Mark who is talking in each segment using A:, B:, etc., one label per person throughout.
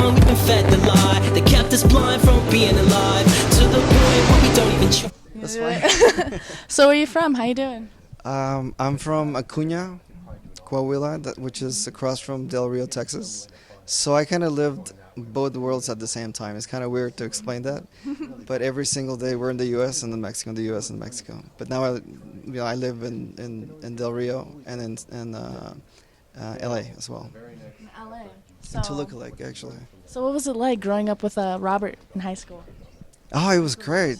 A: young, we've been fed the lie that kept us blind from being alive to the point where we don't even try.
B: That's fine.
C: So where are you from? How you doing?
B: I'm from Acuña, Coahuila, which is across from Del Rio, Texas. So I kind of lived both worlds at the same time. It's kind of weird to explain that, but every single day we're in the U.S. and then Mexico, the U.S. and Mexico. But now I live in Del Rio and in L.A. as well.
C: In LA.
B: In Toluca Lake, actually.
C: So what was it like growing up with Robert in high school?
B: Oh, it was great.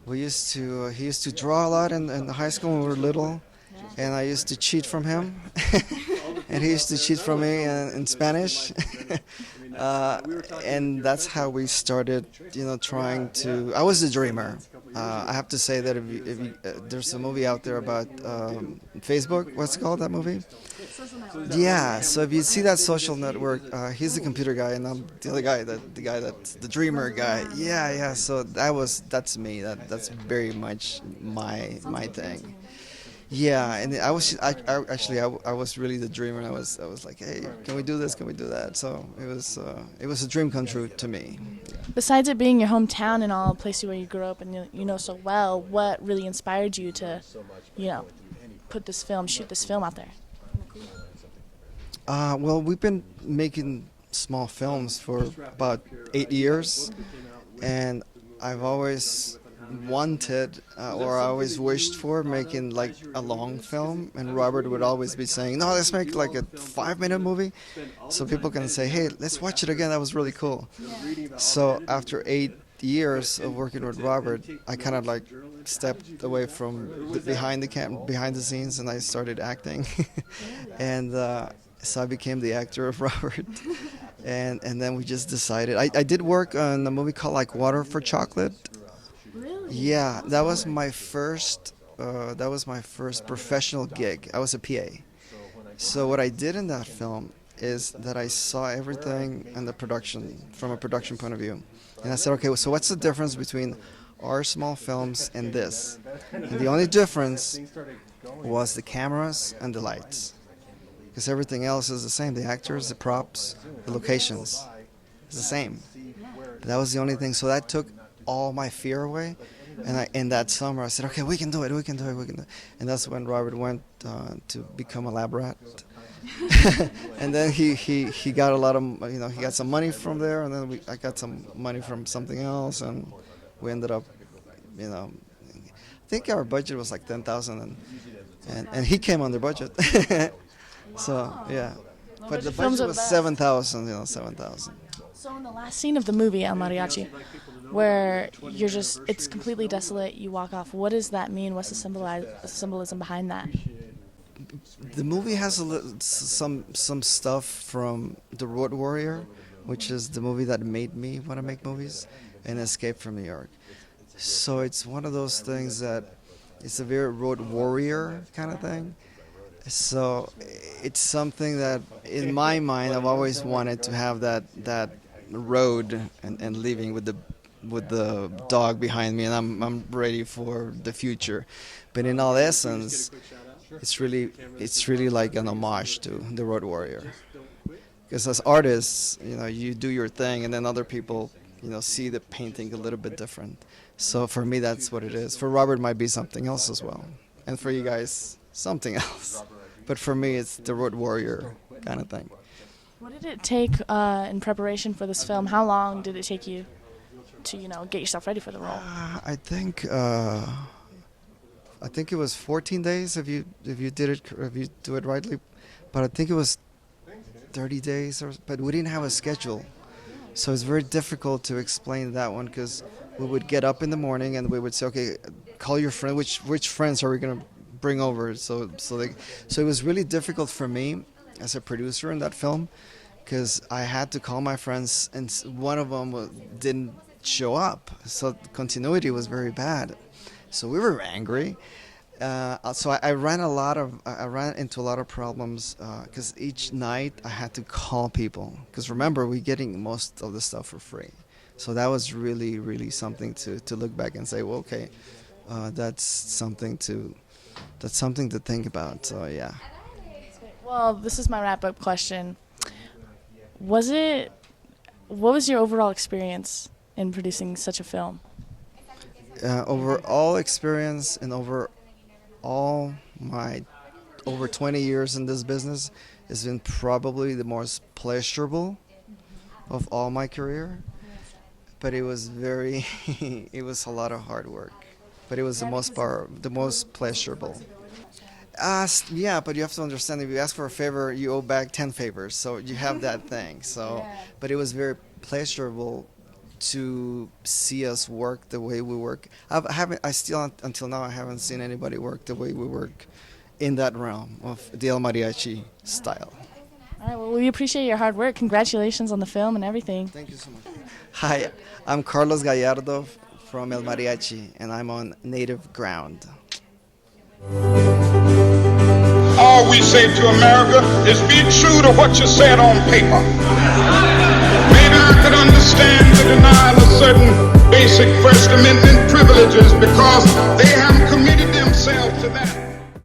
B: He used to draw a lot in high school when we were little, and I used to cheat from him, and he used to cheat from me in Spanish, and that's how we started. Trying to. I was a dreamer. I have to say that there's a movie out there about Facebook. What's it called, that movie? Yeah. So if you see that Social Network, he's the computer guy, and I'm the other guy, that's the dreamer guy. Yeah. So that's me. That's very much my thing. Yeah, and I was really the dreamer. And I was like, hey, can we do this? Can we do that? So it was a dream come true to me.
C: Besides it being your hometown and all, a place where you grew up and you know so well, what really inspired you to, shoot this film out there?
B: Well, we've been making small films for about 8 years, and I've always wanted or I always wished for making like a long film, and Robert would always be saying, no, let's make like a 5-minute movie so people can say, hey, let's watch it again, that was really cool. So after 8 years of working with Robert, I kind of like stepped away from behind the scenes, and I started acting. And so I became the actor of Robert. And then we just decided, I did work on a movie called like Water for Chocolate.
C: Really?
B: Yeah, that was my first professional gig. I was a PA. So what I did in that film is that I saw everything in the production from a production point of view. And I said, okay, so what's the difference between our small films and this? And the only difference was the cameras and the lights. Because everything else is the same. The actors, the props, the locations. It's the same. That was the only thing. So that took all my fear away. And in that summer, I said, okay, we can do it. And that's when Robert went to become a lab rat. And then he got a lot of, he got some money from there, and then I got some money from something else, and we ended up, I think our budget was like 10,000, and he came under budget. So yeah, but the budget was 7,000, 7,000.
C: So in the last scene of the movie El Mariachi, where it's completely desolate, you walk off, what does that mean? What's the symbolism behind that?
B: The movie has some stuff from The Road Warrior, which is the movie that made me want to make movies, and Escape from New York. So it's one of those things that it's a very road warrior kind of thing. So it's something that in my mind I've always wanted to have that road and living with the dog behind me, and I'm ready for the future. But in all essence, it's really like an homage to the Road Warrior. Because as artists, you do your thing, and then other people, see the painting a little bit different. So for me, that's what it is. For Robert, it might be something else as well, and for you guys, something else. But for me, it's the Road Warrior kind of thing.
C: What did it take in preparation for this film? How long did it take you to, get yourself ready for the role?
B: I think it was 14 days if you do it rightly, but I think it was 30 days. But we didn't have a schedule, so it's very difficult to explain that one, because we would get up in the morning and we would say, okay, call your friend. Which friends are we gonna bring over? So it was really difficult for me as a producer in that film, because I had to call my friends, and one of them didn't show up, so continuity was very bad. So we were angry. So I ran into a lot of problems, because each night I had to call people. Because remember, we're getting most of the stuff for free. So that was really, really something to look back and say, well, okay, that's something to think about. So yeah.
C: Well, this is my wrap-up question. Was it what was your overall experience in producing such a film?
B: Overall experience and over all my over 20 years in this business has been probably the most pleasurable of all my career. But it was very, it was a lot of hard work. But it was the most pleasurable. Yeah, but you have to understand, if you ask for a favor, you owe back 10 favors. So you have that thing. So, but it was very pleasurable to see us work the way we work. I still, until now, I haven't seen anybody work the way we work in that realm of the El Mariachi style.
C: All right, well, we appreciate your hard work. Congratulations on the film and everything.
B: Thank you so much. Hi, I'm Carlos Gallardo from El Mariachi, and I'm on native ground.
D: All we say to America is be true to what you said on paper. Maybe I could understand the denial of certain basic First Amendment privileges because they